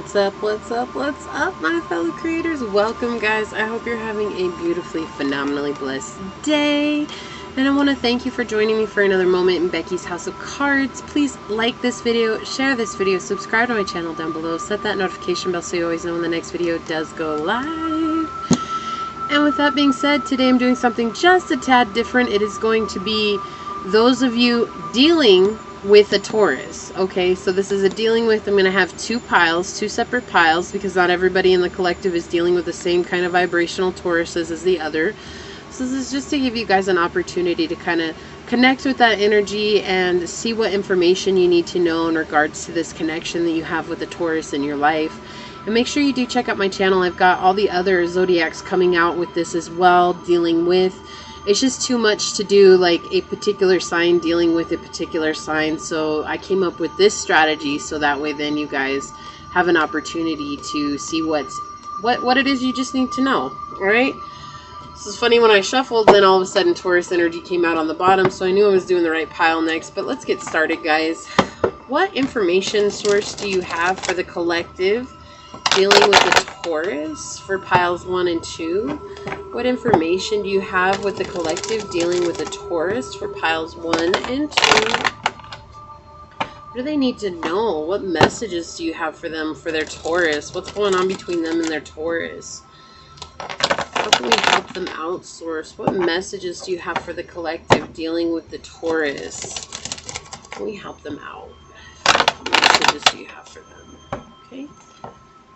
What's up, what's up, what's up, my fellow creators? Welcome, guys. I hope you're having a beautifully, phenomenally blessed day. And I want to thank you for joining me for another moment in Becky's House of Cards. Please like this video, share this video, subscribe to my channel down below, set that notification bell so you always know when the next video does go live. And with that being said, today I'm doing something just a tad different. It is going to be those of you dealing with a Taurus. Okay, so this is a dealing with, I'm going to have two piles, two separate piles, because not everybody in the collective is dealing with the same kind of vibrational Tauruses as the other. So this is just to give you guys an opportunity to kind of connect with that energy and see what information you need to know in regards to this connection that you have with the Taurus in your life. And make sure you do check out my channel. I've got all the other zodiacs coming out with this as well, dealing with. It's just too much to do like a particular sign dealing with a particular sign. So I came up with this strategy so that way then you guys have an opportunity to see what it is you just need to know. Alright? This is funny, when I shuffled, then all of a sudden Taurus energy came out on the bottom, so I knew I was doing the right pile next. But let's get started, guys. What information source do you have for the collective dealing with the Taurus for piles 1 and 2? What information do you have with the collective dealing with the Taurus for piles 1 and 2? What do they need to know? What messages do you have for them for their Taurus? What's going on between them and their Taurus? How can we help them out, source? What messages do you have for the collective dealing with the Taurus? How can we help them out? What messages do you have for them? Okay.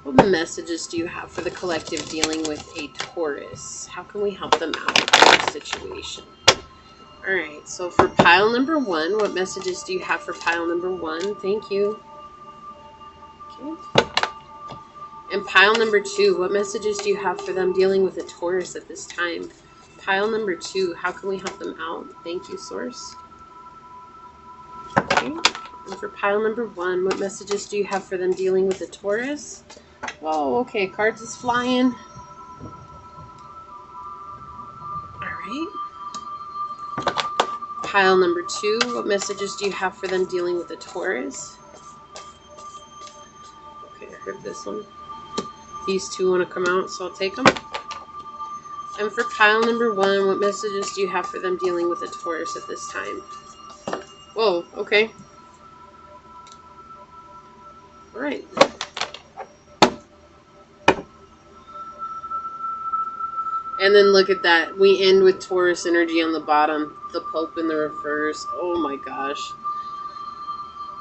What messages do you have for the collective dealing with a Taurus? How can we help them out in this situation? Alright, so for pile number 1, what messages do you have for pile number 1? Thank you. Okay. And pile number 2, what messages do you have for them dealing with a Taurus at this time? Pile number 2, how can we help them out? Thank you, source. Okay. And for pile number 1, what messages do you have for them dealing with a Taurus? Oh, okay, cards is flying. Alright. Pile number 2, what messages do you have for them dealing with a Taurus? Okay, I heard this one. These two want to come out, so I'll take them. And for pile number 1, what messages do you have for them dealing with a Taurus at this time? Whoa, okay. Alright. And then look at that. We end with Taurus energy on the bottom. The Pope in the reverse. Oh my gosh.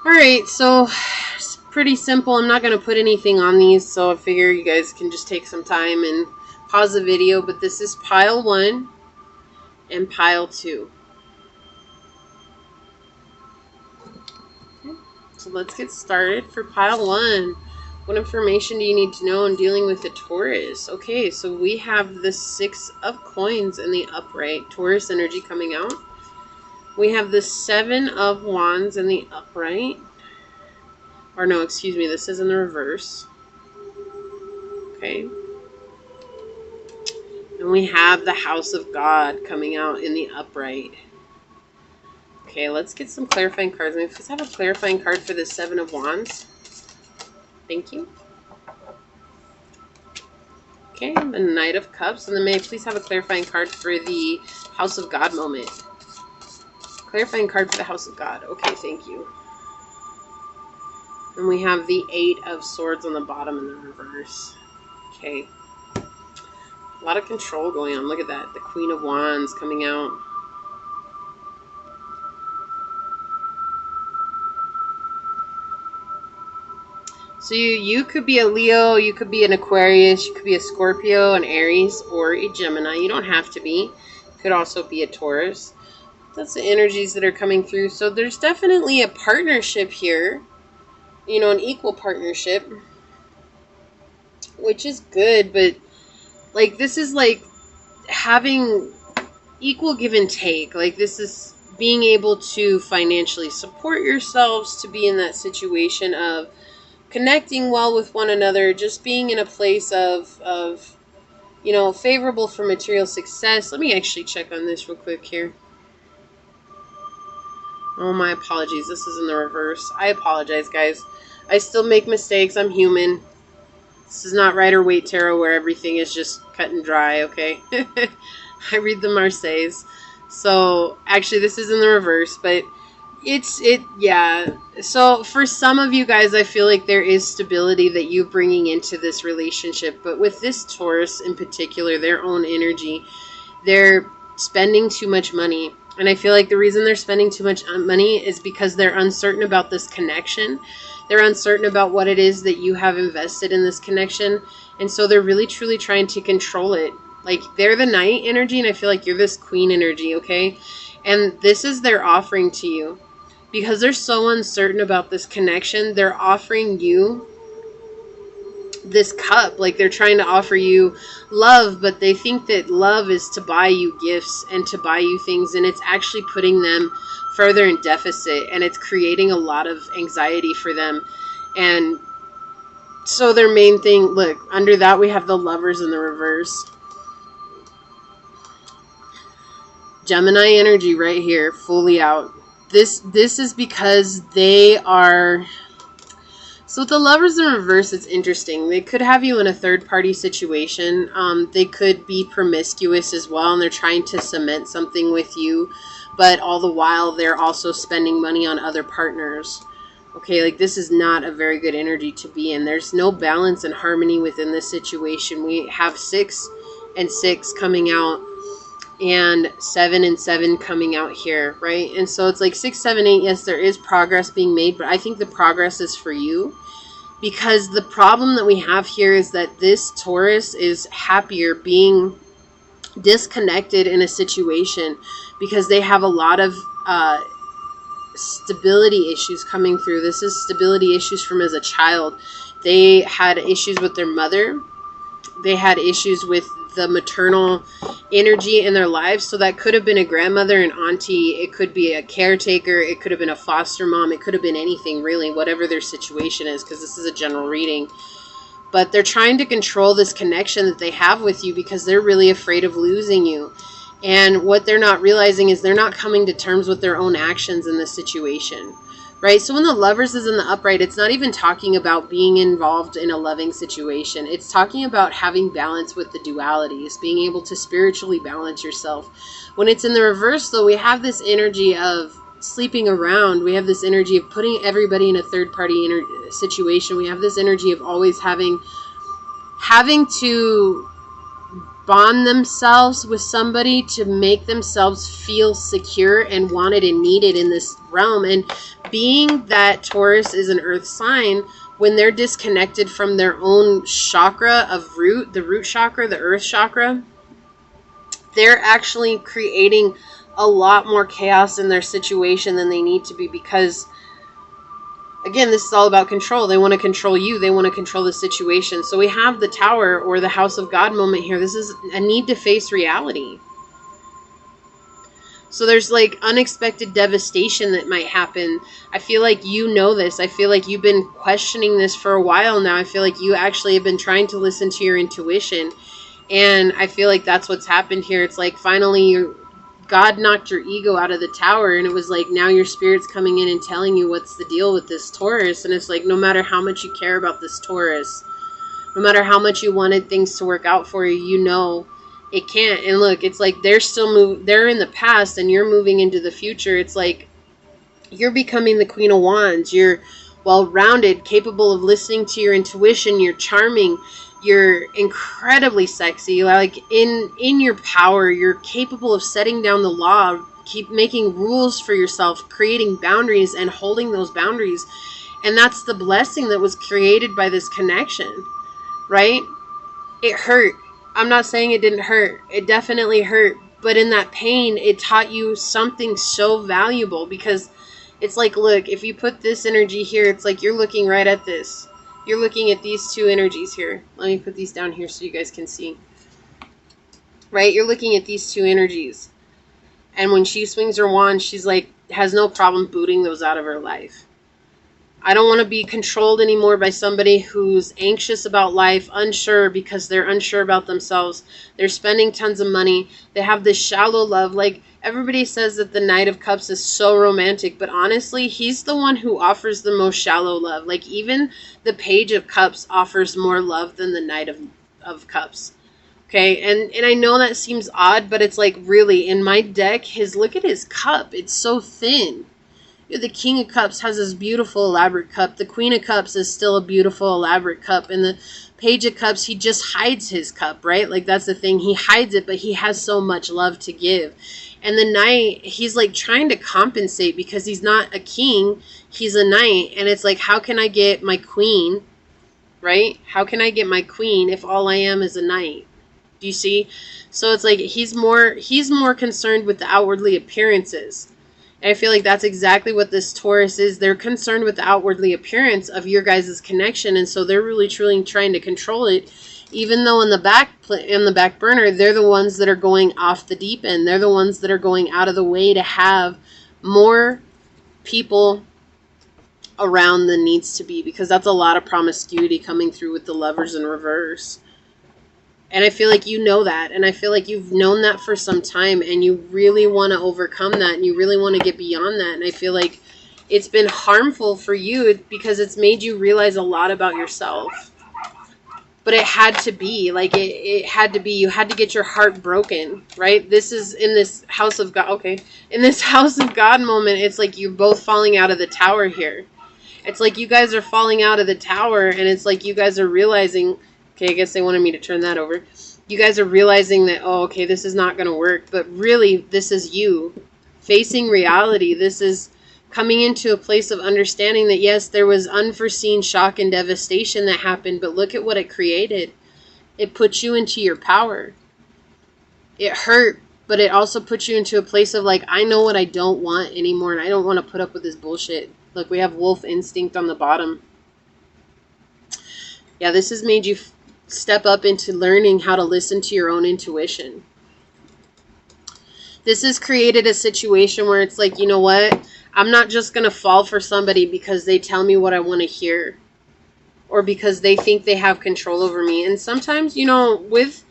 Alright, so it's pretty simple. I'm not going to put anything on these, so I figure you guys can just take some time and pause the video. But this is pile 1 and pile 2. Okay, so let's get started. For pile 1, what information do you need to know in dealing with the Taurus? Okay, so we have the 6 of coins in the upright. Taurus energy coming out. We have the 7 of wands in the upright. Or no, excuse me, this is in the reverse. Okay. And we have the House of God coming out in the upright. Okay, let's get some clarifying cards. May I please have a clarifying card for the 7 of wands? Thank you. Okay, the Knight of Cups. And then may I please have a clarifying card for the House of God moment? Clarifying card for the House of God. Okay, thank you. And we have the 8 of Swords on the bottom in the reverse. Okay. A lot of control going on. Look at that. The Queen of Wands coming out. So you could be a Leo, you could be an Aquarius, you could be a Scorpio, an Aries, or a Gemini. You don't have to be. You could also be a Taurus. That's the energies that are coming through. So there's definitely a partnership here. You know, an equal partnership. Which is good, but like this is like having equal give and take. Like this is being able to financially support yourselves, to be in that situation of connecting well with one another, just being in a place of you know, favorable for material success. Let me actually check on this real quick here. Oh, my apologies. This is in the reverse. I apologize, guys. I still make mistakes. I'm human. This is not Rider Waite Tarot where everything is just cut and dry, okay? I read the Marseilles. So, actually, this is in the reverse, but yeah. So, for some of you guys, I feel like there is stability that you're bringing into this relationship. But with this Taurus in particular, their own energy, they're spending too much money. And I feel like the reason they're spending too much money is because they're uncertain about this connection. They're uncertain about what it is that you have invested in this connection. And so they're really, truly trying to control it. Like, they're the Knight energy, and I feel like you're this Queen energy, okay? And this is their offering to you. Because they're so uncertain about this connection, they're offering you this cup. Like, they're trying to offer you love, but they think that love is to buy you gifts and to buy you things, and it's actually putting them further in deficit, and it's creating a lot of anxiety for them. And so their main thing, look, under that we have the Lovers in the reverse. Gemini energy right here, fully out. This is because they are... So with the Lovers in reverse, it's interesting. They could have you in a third-party situation. They could be promiscuous as well, and they're trying to cement something with you. But all the while, they're also spending money on other partners. Okay, like, this is not a very good energy to be in. There's no balance and harmony within this situation. We have 6 and 6 coming out, and 7 and 7 coming out here, right? And so it's like 6, 7, 8. Yes, there is progress being made, but I think the progress is for you. Because the problem that we have here is that this Taurus is happier being disconnected in a situation because they have a lot of stability issues coming through. This is stability issues from as a child. They had issues with their mother. They had issues with the maternal energy in their lives. So that could have been a grandmother, an auntie. It could be a caretaker. It could have been a foster mom. It could have been anything, really, whatever their situation is, because this is a general reading. But they're trying to control this connection that they have with you because they're really afraid of losing you. And what they're not realizing is they're not coming to terms with their own actions in this situation. Right? So when the Lovers is in the upright, it's not even talking about being involved in a loving situation. It's talking about having balance with the dualities, being able to spiritually balance yourself. When it's in the reverse, though, we have this energy of sleeping around. We have this energy of putting everybody in a third-party situation. We have this energy of always having to bond themselves with somebody to make themselves feel secure and wanted and needed in this realm. And being that Taurus is an earth sign, when they're disconnected from their own chakra of root, the root chakra, the earth chakra, they're actually creating a lot more chaos in their situation than they need to be because, again, this is all about control. They want to control you. They want to control the situation. So we have the Tower or the House of God moment here. This is a need to face reality. So there's like unexpected devastation that might happen. I feel like you know this. I feel like you've been questioning this for a while now. I feel like you actually have been trying to listen to your intuition. And I feel like that's what's happened here. It's like finally God knocked your ego out of the tower, and it was like now your spirit's coming in and telling you what's the deal with this Taurus. And it's like no matter how much you care about this Taurus, no matter how much you wanted things to work out for you, you know it can't. And look, it's like they're in the past and you're moving into the future. It's like you're becoming the Queen of Wands. You're well-rounded, capable of listening to your intuition. You're charming. You're incredibly sexy. Like in your power, you're capable of setting down the law, keep making rules for yourself, creating boundaries and holding those boundaries. And that's the blessing that was created by this connection, right? It hurt. I'm not saying it didn't hurt. It definitely hurt. But in that pain, it taught you something so valuable because it's like, look, if you put this energy here, it's like you're looking right at this. You're looking at these two energies here. Let me put these down here so you guys can see. Right? You're looking at these two energies. And when she swings her wand, she's like, has no problem booting those out of her life. I don't want to be controlled anymore by somebody who's anxious about life, unsure because they're unsure about themselves. They're spending tons of money. They have this shallow love. Like, everybody says that the Knight of Cups is so romantic, but honestly, he's the one who offers the most shallow love. Like, even the Page of Cups offers more love than the Knight of Cups. Okay, and I know that seems odd, but it's like, really, in my deck, look at his cup. It's so thin. The King of Cups has this beautiful, elaborate cup. The Queen of Cups is still a beautiful, elaborate cup. And the Page of Cups, he just hides his cup, right? Like, that's the thing. He hides it, but he has so much love to give. And the Knight, he's like trying to compensate because he's not a king. He's a knight. And it's like, how can I get my queen, right? How can I get my queen if all I am is a knight? Do you see? So it's like he's more concerned with the outwardly appearances. And I feel like that's exactly what this Taurus is. They're concerned with the outwardly appearance of your guys' connection, and so they're really truly trying to control it. Even though in the back burner, they're the ones that are going off the deep end. They're the ones that are going out of the way to have more people around than needs to be, because that's a lot of promiscuity coming through with the Lovers in reverse. And I feel like you know that, and I feel like you've known that for some time, and you really want to overcome that, and you really want to get beyond that. And I feel like it's been harmful for you because it's made you realize a lot about yourself. But it had to be. Like, it had to be. You had to get your heart broken, right? This is in this house of God. Okay. In this house of God moment, it's like you're both falling out of the tower here. It's like you guys are falling out of the tower, and it's like you guys are realizing... Okay, I guess they wanted me to turn that over. You guys are realizing that, oh, okay, this is not going to work. But really, this is you facing reality. This is coming into a place of understanding that, yes, there was unforeseen shock and devastation that happened, but look at what it created. It put you into your power. It hurt, but it also put you into a place of, like, I know what I don't want anymore, and I don't want to put up with this bullshit. Look, we have wolf instinct on the bottom. Yeah, this has made you step up into learning how to listen to your own intuition. This has created a situation where it's like, you know what? I'm not just going to fall for somebody because they tell me what I want to hear, or because they think they have control over me. And sometimes, you know, with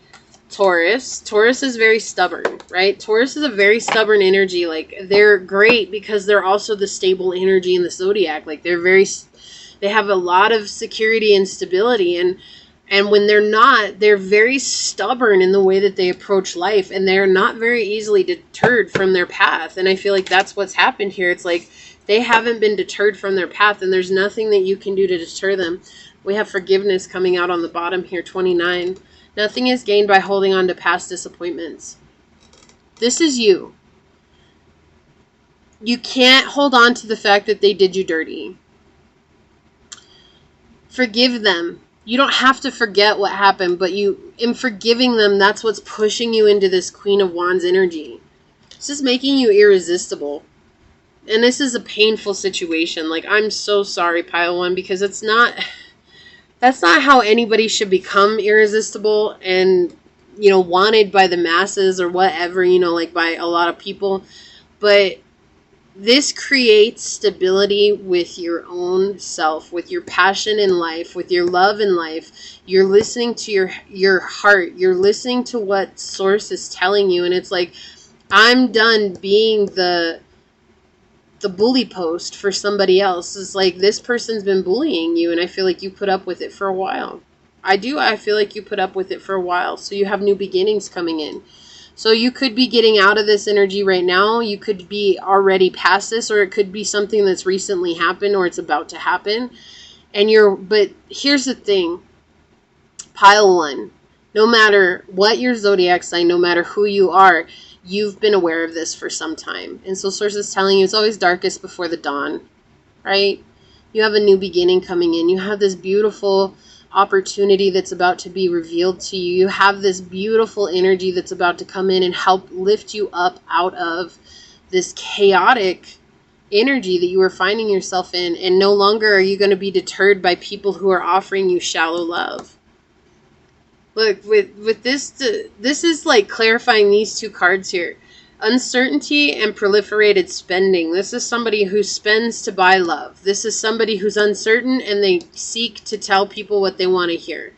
Taurus is very stubborn, right? Taurus is a very stubborn energy. Like, they're great because they're also the stable energy in the zodiac. Like, they have a lot of security and stability, and when they're not, they're very stubborn in the way that they approach life, and they're not very easily deterred from their path. And I feel like that's what's happened here. It's like they haven't been deterred from their path, and there's nothing that you can do to deter them. We have forgiveness coming out on the bottom here, 29. Nothing is gained by holding on to past disappointments. This is you. You can't hold on to the fact that they did you dirty. Forgive them. You don't have to forget what happened, but in forgiving them, that's what's pushing you into this Queen of Wands energy. This is making you irresistible. And this is a painful situation. Like, I'm so sorry, Pile 1, because that's not how anybody should become irresistible and, you know, wanted by the masses or whatever, you know, like by a lot of people. But this creates stability with your own self, with your passion in life, with your love in life. You're listening to your heart. You're listening to what Source is telling you. And it's like, I'm done being the bully post for somebody else. It's like, this person's been bullying you, and I feel like you put up with it for a while. I feel like you put up with it for a while. So you have new beginnings coming in. So you could be getting out of this energy right now. You could be already past this, or it could be something that's recently happened, or it's about to happen. But here's the thing, Pile 1, no matter what your zodiac sign, no matter who you are, you've been aware of this for some time. And so Source is telling you it's always darkest before the dawn, right? You have a new beginning coming in. You have this beautiful opportunity that's about to be revealed to you. You have this beautiful energy that's about to come in and help lift you up out of this chaotic energy that you were finding yourself in. And no longer are you going to be deterred by people who are offering you shallow love. Look, with this is like clarifying these two cards here. Uncertainty and proliferated spending. This is somebody who spends to buy love. This is somebody who's uncertain and they seek to tell people what they want to hear.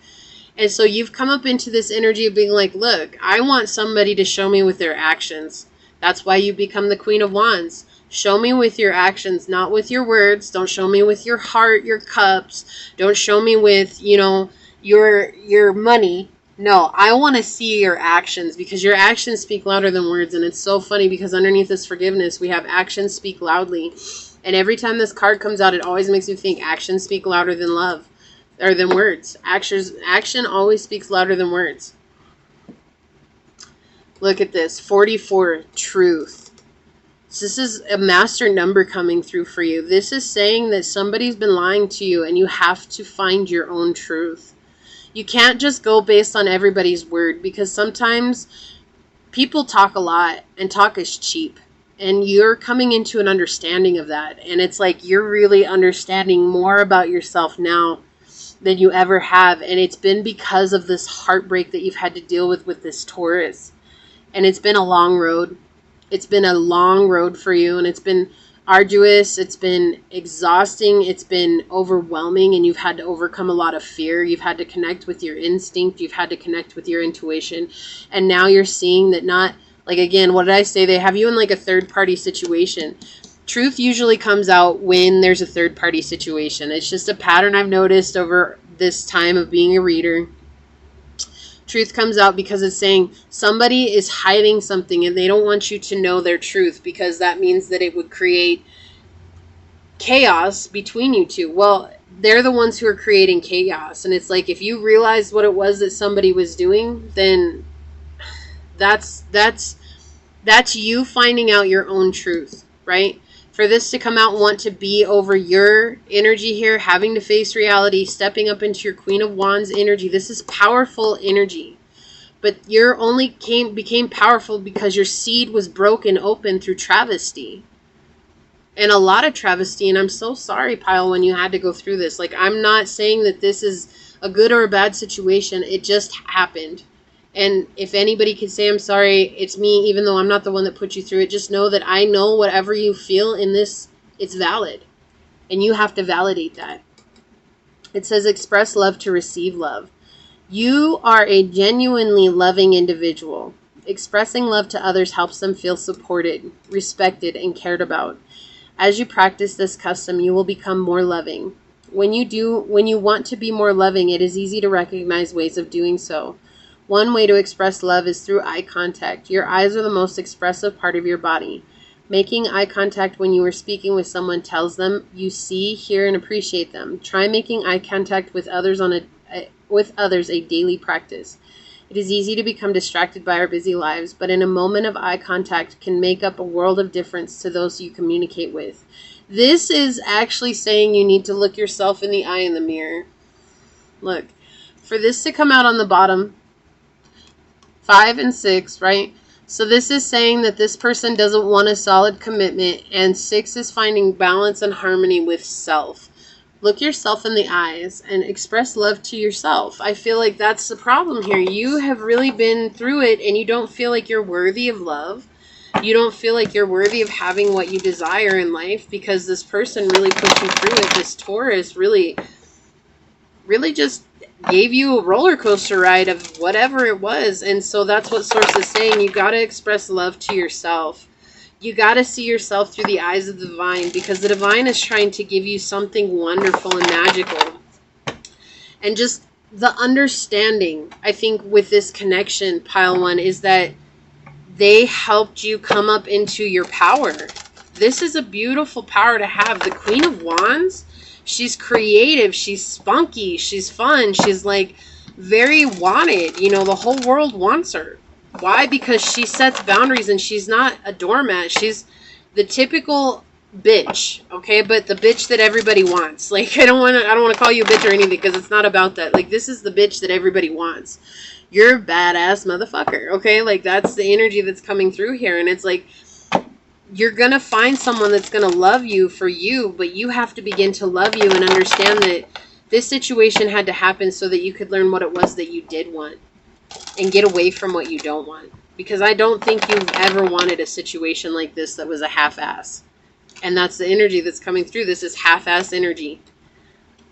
And so you've come up into this energy of being like, look, I want somebody to show me with their actions. That's why you become the Queen of Wands. Show me with your actions, not with your words. Don't show me with your heart, your cups. Don't show me with, you know, your money. No, I want to see your actions, because your actions speak louder than words. And it's so funny because underneath this forgiveness, we have actions speak loudly. And every time this card comes out, it always makes me think actions speak louder than love, or than words. Action always speaks louder than words. Look at this, 44, truth. So this is a master number coming through for you. This is saying that somebody's been lying to you and you have to find your own truth. You can't just go based on everybody's word, because sometimes people talk a lot and talk is cheap. And you're coming into an understanding of that. And it's like you're really understanding more about yourself now than you ever have. And it's been because of this heartbreak that you've had to deal with this Taurus. And it's been a long road. It's been a long road for you, and it's been arduous. It's been exhausting. It's been overwhelming, and you've had to overcome a lot of fear. You've had to connect with your instinct. You've had to connect with your intuition. And now you're seeing that not, like, again, what did I say? They have you in like a third-party situation. Truth usually comes out when there's a third-party situation. It's just a pattern I've noticed over this time of being a reader. Truth comes out because it's saying somebody is hiding something and they don't want you to know their truth, because that means that it would create chaos between you two. Well, they're the ones who are creating chaos. And it's like, if you realized what it was that somebody was doing, then that's you finding out your own truth, right? For this to come out and want to be over your energy here, having to face reality, stepping up into your Queen of Wands energy. This is powerful energy. But you're only became powerful because your seed was broken open through travesty. And a lot of travesty. And I'm so sorry, Pile, when you had to go through this. Like, I'm not saying that this is a good or a bad situation. It just happened. And if anybody can say I'm sorry, it's me, even though I'm not the one that put you through it. Just know that I know whatever you feel in this, it's valid. And you have to validate that. It says express love to receive love. You are a genuinely loving individual. Expressing love to others helps them feel supported, respected, and cared about. As you practice this custom, you will become more loving. When you want to be more loving, it is easy to recognize ways of doing so. One way to express love is through eye contact. Your eyes are the most expressive part of your body. Making eye contact when you are speaking with someone tells them you see, hear, and appreciate them. Try making eye contact with others a daily practice. It is easy to become distracted by our busy lives, but in a moment of eye contact can make up a world of difference to those you communicate with. This is actually saying you need to look yourself in the eye in the mirror. Look, for this to come out on the bottom, 5 and 6, right? So this is saying that this person doesn't want a solid commitment, and 6 is finding balance and harmony with self. Look yourself in the eyes and express love to yourself. I feel like that's the problem here. You have really been through it, and you don't feel like you're worthy of love. You don't feel like you're worthy of having what you desire in life, because this person really put you through it. This Taurus really just gave you a roller coaster ride of whatever it was. And so that's what Source is saying. You got to express love to yourself. You got to see yourself through the eyes of the divine, because the divine is trying to give you something wonderful and magical. And just the understanding, I think, with this connection, Pile 1, is that they helped you come up into your power. This is a beautiful power to have. The Queen of Wands, she's creative, she's spunky, she's fun, she's like very wanted. You know, the whole world wants her. Why? Because she sets boundaries, and she's not a doormat. She's the typical bitch, okay? But the bitch that everybody wants. Like, I don't want to call you a bitch or anything, because it's not about that. Like, this is the bitch that everybody wants. You're a badass motherfucker, okay? Like, that's the energy that's coming through here. And it's like, you're going to find someone that's going to love you for you, but you have to begin to love you and understand that this situation had to happen so that you could learn what it was that you did want and get away from what you don't want. Because I don't think you've ever wanted a situation like this that was a half-ass. And that's the energy that's coming through. This is half-ass energy.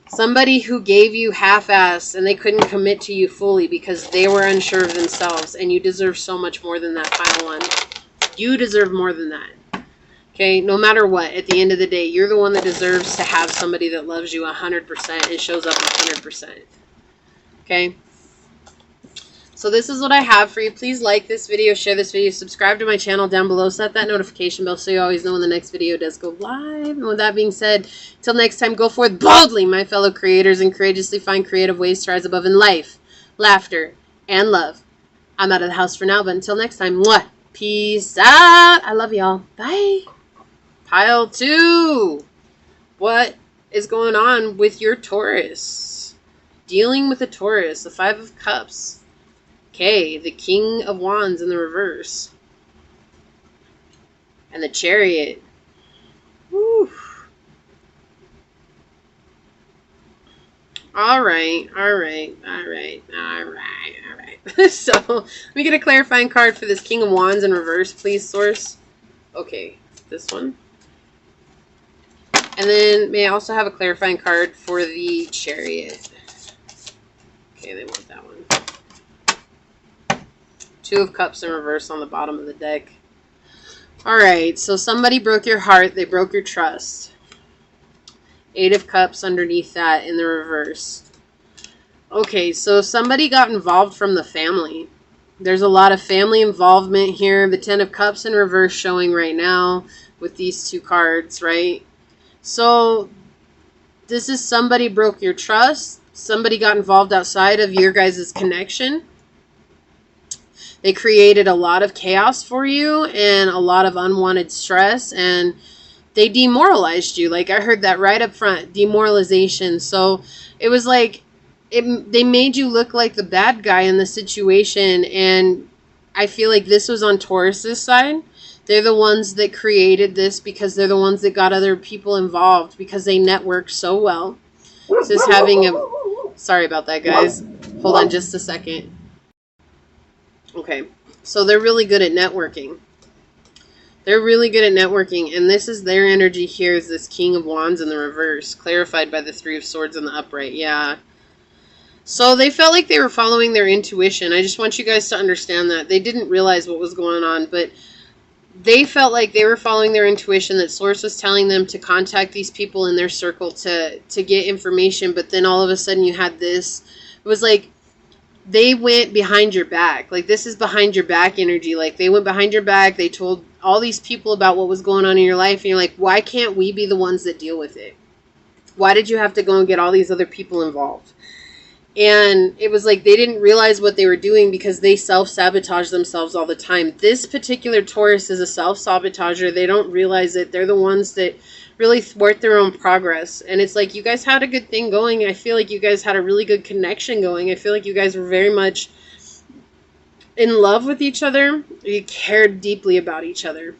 Somebody who gave you half-ass and they couldn't commit to you fully because they were unsure of themselves. And you deserve so much more than that final one. You deserve more than that. Okay? No matter what, at the end of the day, you're the one that deserves to have somebody that loves you 100% and shows up 100%. Okay? So this is what I have for you. Please like this video, share this video, subscribe to my channel down below, set that notification bell so you always know when the next video does go live. And with that being said, till next time, go forth boldly, my fellow creators, and courageously find creative ways to rise above in life, laughter, and love. I'm out of the house for now, but until next time, mwah, peace out. I love y'all. Bye. Pile 2. What is going on with your Taurus? Dealing with a Taurus, the 5 of Cups. Okay, the King of Wands in the reverse. And the Chariot. Woo. Alright. So, let me get a clarifying card for this King of Wands in reverse, please, Source. Okay, this one. And then, may I also have a clarifying card for the Chariot? Okay, they want that one. 2 of Cups in reverse on the bottom of the deck. Alright, so somebody broke your heart. They broke your trust. 8 of Cups underneath that in the reverse. Okay, so somebody got involved from the family. There's a lot of family involvement here. The 10 of Cups in reverse showing right now with these 2 cards, right? So this is somebody broke your trust. Somebody got involved outside of your guys' connection. They created a lot of chaos for you and a lot of unwanted stress, and they demoralized you. Like, I heard that right up front, demoralization. So it was like they made you look like the bad guy in the situation, and I feel like this was on Taurus's side. They're the ones that created this because they're the ones that got other people involved because they networked so well. This is having a... Sorry about that, guys. Hold on just a second. Okay, so they're really good at networking. They're really good at networking, and this is their energy here is this King of Wands in the reverse, clarified by the 3 of Swords in the upright. Yeah. So they felt like they were following their intuition. I just want you guys to understand that. They didn't realize what was going on, but they felt like they were following their intuition, that Source was telling them to contact these people in their circle to get information, but then all of a sudden you had this. It was like they went behind your back. Like, this is behind your back energy. Like, they went behind your back. They told all these people about what was going on in your life. And you're like, why can't we be the ones that deal with it? Why did you have to go and get all these other people involved? And it was like they didn't realize what they were doing because they self-sabotage themselves all the time. This particular Taurus is a self-sabotager. They don't realize it. They're the ones that really thwart their own progress. And it's like, you guys had a good thing going. I feel like you guys had a really good connection going. I feel like you guys were very much in love with each other. You cared deeply about each other,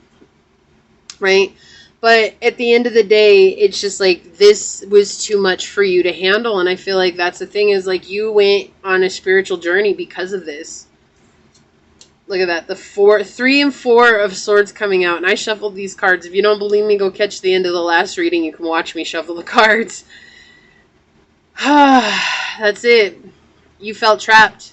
right? But at the end of the day, it's just like, this was too much for you to handle. And I feel like that's the thing, is like, you went on a spiritual journey because of this. Look at that. The 3 and 4 of Swords coming out. And I shuffled these cards. If you don't believe me, go catch the end of the last reading. You can watch me shuffle the cards. That's it. You felt trapped.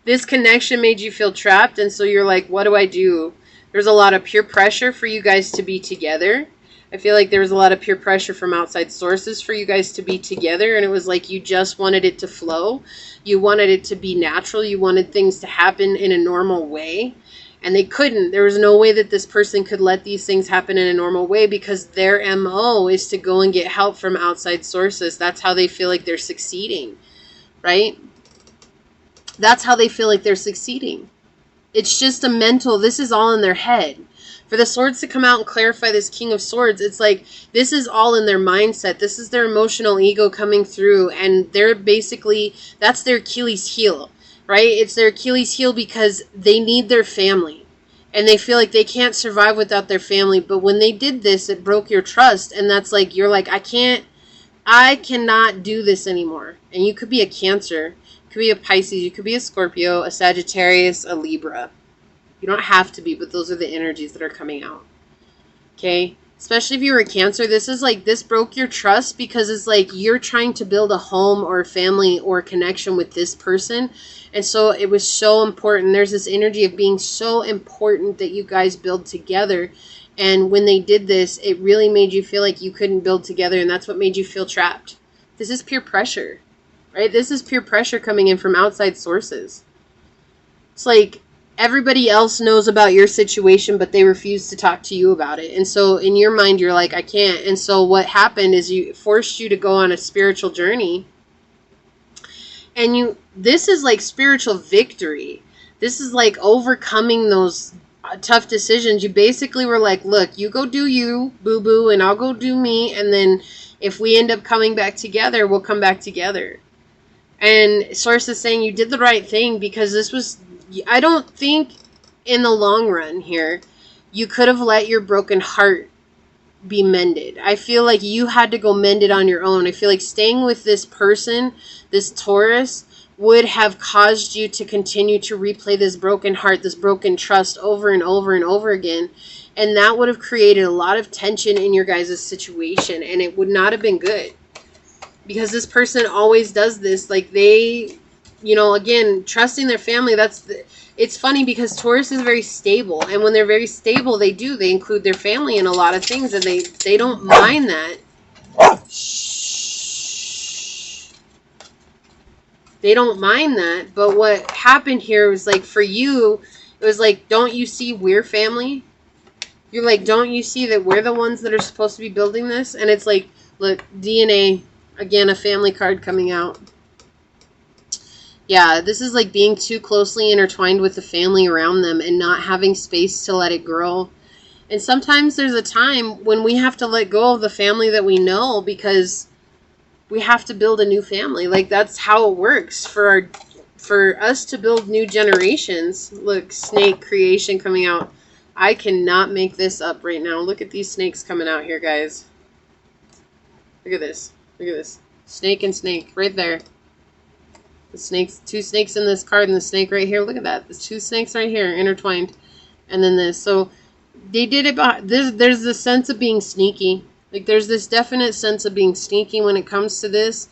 This connection made you feel trapped. And so you're like, what do I do? There's a lot of peer pressure for you guys to be together. I feel like there was a lot of peer pressure from outside sources for you guys to be together. And it was like you just wanted it to flow. You wanted it to be natural. You wanted things to happen in a normal way. And they couldn't. There was no way that this person could let these things happen in a normal way because their MO is to go and get help from outside sources. That's how they feel like they're succeeding, right? That's how they feel like they're succeeding. It's just a mental, this is all in their head. For the Swords to come out and clarify this King of Swords, it's like this is all in their mindset. This is their emotional ego coming through, and they're basically, that's their Achilles heel, right? It's their Achilles heel because they need their family, and they feel like they can't survive without their family. But when they did this, it broke your trust, and that's like, you're like, I cannot do this anymore. And you could be a Cancer, you could be a Pisces, you could be a Scorpio, a Sagittarius, a Libra. You don't have to be, but those are the energies that are coming out. Okay? Especially if you were a Cancer, this is like, this broke your trust because it's like you're trying to build a home or a family or a connection with this person. And so it was so important. There's this energy of being so important that you guys build together. And when they did this, it really made you feel like you couldn't build together. And that's what made you feel trapped. This is peer pressure, right? This is peer pressure coming in from outside sources. It's like, everybody else knows about your situation, but they refuse to talk to you about it. And so in your mind, you're like, I can't. And so what happened is you forced you to go on a spiritual journey. And this is like spiritual victory. This is like overcoming those tough decisions. You basically were like, look, you go do you, boo-boo, and I'll go do me. And then if we end up coming back together, we'll come back together. And Source is saying you did the right thing, because this was, I don't think in the long run here, you could have let your broken heart be mended. I feel like you had to go mend it on your own. I feel like staying with this person, this Taurus, would have caused you to continue to replay this broken heart, this broken trust over and over and over again. And that would have created a lot of tension in your guys' situation. And it would not have been good. Because this person always does this. Like they, again, trusting their family. It's funny because Taurus is very stable. And when they're very stable, they include their family in a lot of things. And they don't mind that. They don't mind that. But what happened here was like, for you, it was like, don't you see we're family? You're like, don't you see that we're the ones that are supposed to be building this? And it's like, look, DNA, again, a family card coming out. Yeah, this is like being too closely intertwined with the family around them and not having space to let it grow. And sometimes there's a time when we have to let go of the family that we know, because we have to build a new family. Like, that's how it works for us to build new generations. Look, snake creation coming out. I cannot make this up right now. Look at these snakes coming out here, guys. Look at this. Look at this. Snake and snake right there. The snakes, two snakes in this card, and the snake right here. Look at that. There's two snakes right here intertwined. And then this. So they did it by there's this sense of being sneaky. Like, there's this definite sense of being sneaky when it comes to this.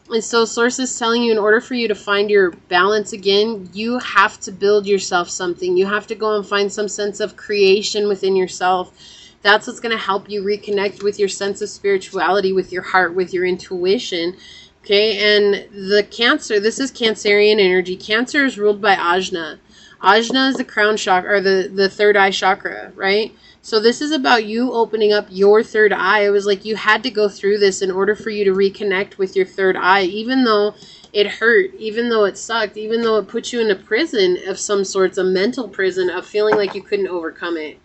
And so Source is telling you, in order for you to find your balance again, you have to build yourself something. You have to go and find some sense of creation within yourself. That's what's going to help you reconnect with your sense of spirituality, with your heart, with your intuition. Okay, and the Cancer, this is Cancerian energy. Cancer is ruled by Ajna. Ajna is the crown chakra, or the third eye chakra, right? So this is about you opening up your third eye. It was like you had to go through this in order for you to reconnect with your third eye, even though it hurt, even though it sucked, even though it put you in a prison of some sorts, a mental prison of feeling like you couldn't overcome it.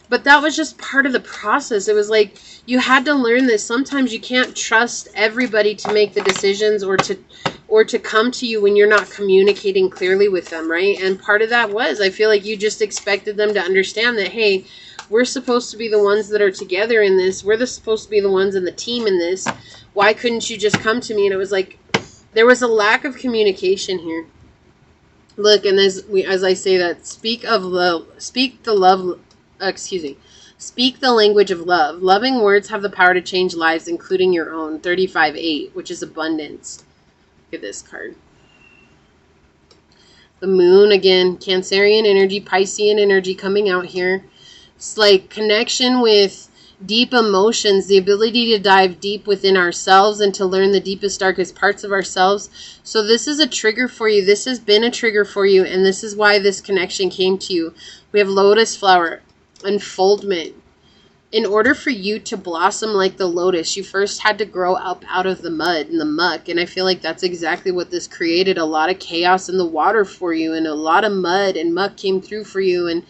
But that was just part of the process. It was like you had to learn that sometimes you can't trust everybody to make the decisions or to come to you when you're not communicating clearly with them, right? And part of that was, I feel like you just expected them to understand that, hey, we're supposed to be the ones that are together in this. We're supposed to be the ones in the team in this. Why couldn't you just come to me? And it was like there was a lack of communication here. Look, and as I say that, speak the language of love. Loving words have the power to change lives, including your own. 35-8, which is abundance. Look at this card. The moon, again, Cancerian energy, Piscean energy coming out here. It's like connection with deep emotions, the ability to dive deep within ourselves and to learn the deepest, darkest parts of ourselves. So this is a trigger for you. This has been a trigger for you, and this is why this connection came to you. We have lotus flower, unfoldment. In order for you to blossom like the lotus, you first had to grow up out of the mud and the muck. And I feel like that's exactly what this created. A lot of chaos in the water for you, and a lot of mud and muck came through for you. And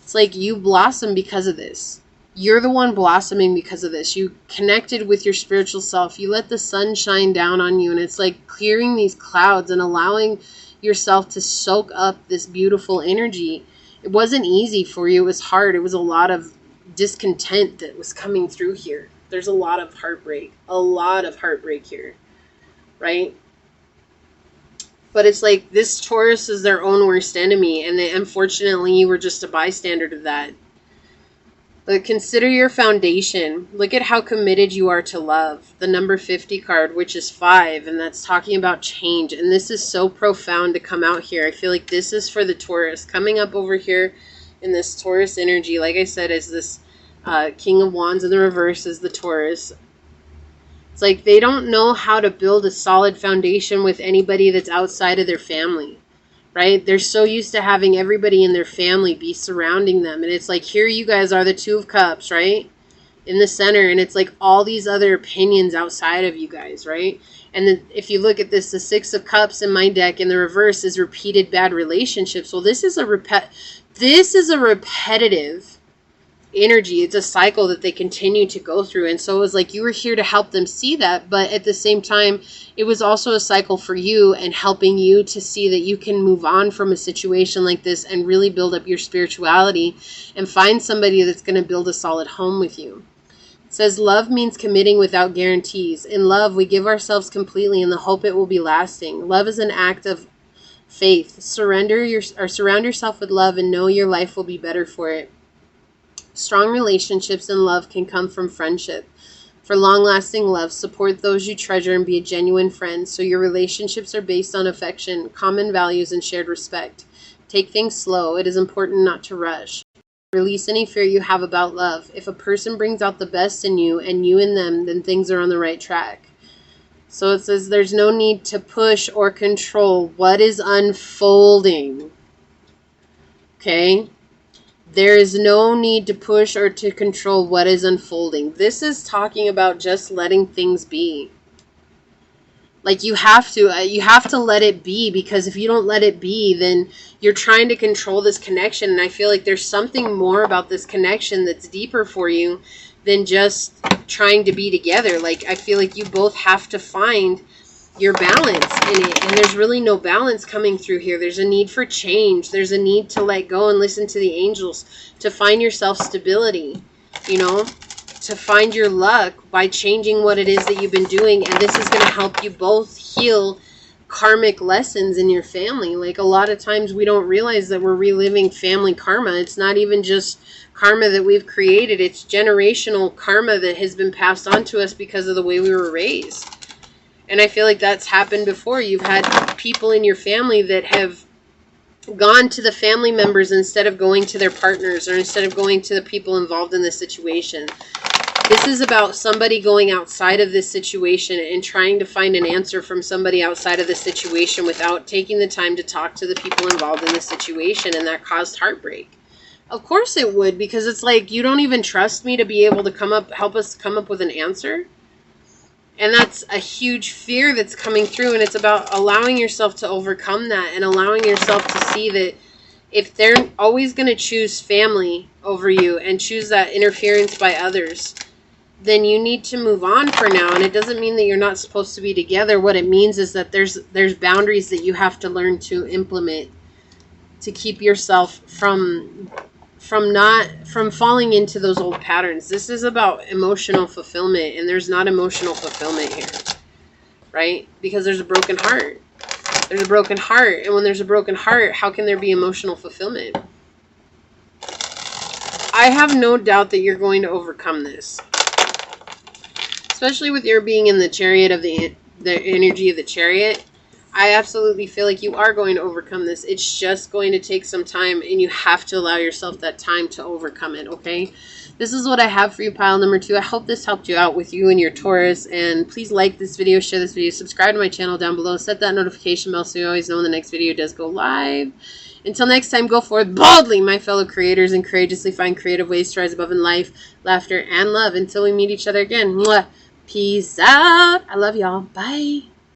it's like you blossom because of this. You're the one blossoming because of this. You connected with your spiritual self. You let the sun shine down on you. And it's like clearing these clouds and allowing yourself to soak up this beautiful energy. It wasn't easy for you. It was hard. It was a lot of discontent that was coming through here. There's a lot of heartbreak. A lot of heartbreak here. Right? But it's like this Taurus is their own worst enemy, and unfortunately you were just a bystander to that. But consider your foundation. Look at how committed you are to love. The number 50 card, which is 5, and that's talking about change. And this is so profound to come out here. I feel like this is for the Taurus. Coming up over here in this Taurus energy, like I said, is this King of Wands in the reverse is the Taurus. It's like they don't know how to build a solid foundation with anybody that's outside of their family. Right? They're so used to having everybody in their family be surrounding them. And it's like, here you guys are the 2 of Cups, right? In the center. And it's like all these other opinions outside of you guys, right? And then if you look at this, the 6 of Cups in my deck in the reverse is repeated bad relationships. Well, this is a repetitive energy. It's a cycle that they continue to go through. And so it was like you were here to help them see that, but at the same time it was also a cycle for you and helping you to see that you can move on from a situation like this and really build up your spirituality and find somebody that's going to build a solid home with you. It says love means committing without guarantees. In love we give ourselves completely in the hope it will be lasting. Love is an act of faith. Surround yourself with love and know your life will be better for it. Strong relationships and love can come from friendship. For long-lasting love, support those you treasure and be a genuine friend, so your relationships are based on affection, common values, and shared respect. Take things slow. It is important not to rush. Release any fear you have about love. If a person brings out the best in you and you in them, then things are on the right track. So it says there's no need to push or control what is unfolding. Okay? There is no need to push or to control what is unfolding. This is talking about just letting things be. Like you have to let it be, because if you don't let it be, then you're trying to control this connection. And I feel like there's something more about this connection that's deeper for you than just trying to be together. Like I feel like you both have to find your balance in it, and there's really no balance coming through here. There's a need for change. There's a need to let go and listen to the angels, to find yourself stability, you know, to find your luck by changing what it is that you've been doing. And this is going to help you both heal karmic lessons in your family. Like a lot of times we don't realize that we're reliving family karma. It's not even just karma that we've created. It's generational karma that has been passed on to us because of the way we were raised. And I feel like that's happened before. You've had people in your family that have gone to the family members instead of going to their partners, or instead of going to the people involved in this situation. This is about somebody going outside of this situation and trying to find an answer from somebody outside of this situation without taking the time to talk to the people involved in this situation. And that caused heartbreak. Of course it would, because it's like, you don't even trust me to be able to help us come up with an answer. And that's a huge fear that's coming through. And it's about allowing yourself to overcome that and allowing yourself to see that if they're always going to choose family over you and choose that interference by others, then you need to move on for now. And it doesn't mean that you're not supposed to be together. What it means is that there's boundaries that you have to learn to implement to keep yourself from falling into those old patterns. This is about emotional fulfillment, and there's not emotional fulfillment here, right? Because there's a broken heart. There's a broken heart, and when there's a broken heart, how can there be emotional fulfillment? I have no doubt that you're going to overcome this, especially with your being in the chariot of the energy of the chariot. I absolutely feel like you are going to overcome this. It's just going to take some time, and you have to allow yourself that time to overcome it, okay? This is what I have for you, pile number 2. I hope this helped you out with you and your Taurus. And please like this video, share this video, subscribe to my channel down below, set that notification bell so you always know when the next video does go live. Until next time, go forth boldly, my fellow creators, and courageously find creative ways to rise above in life, laughter, and love. Until we meet each other again. Mwah. Peace out. I love y'all. Bye.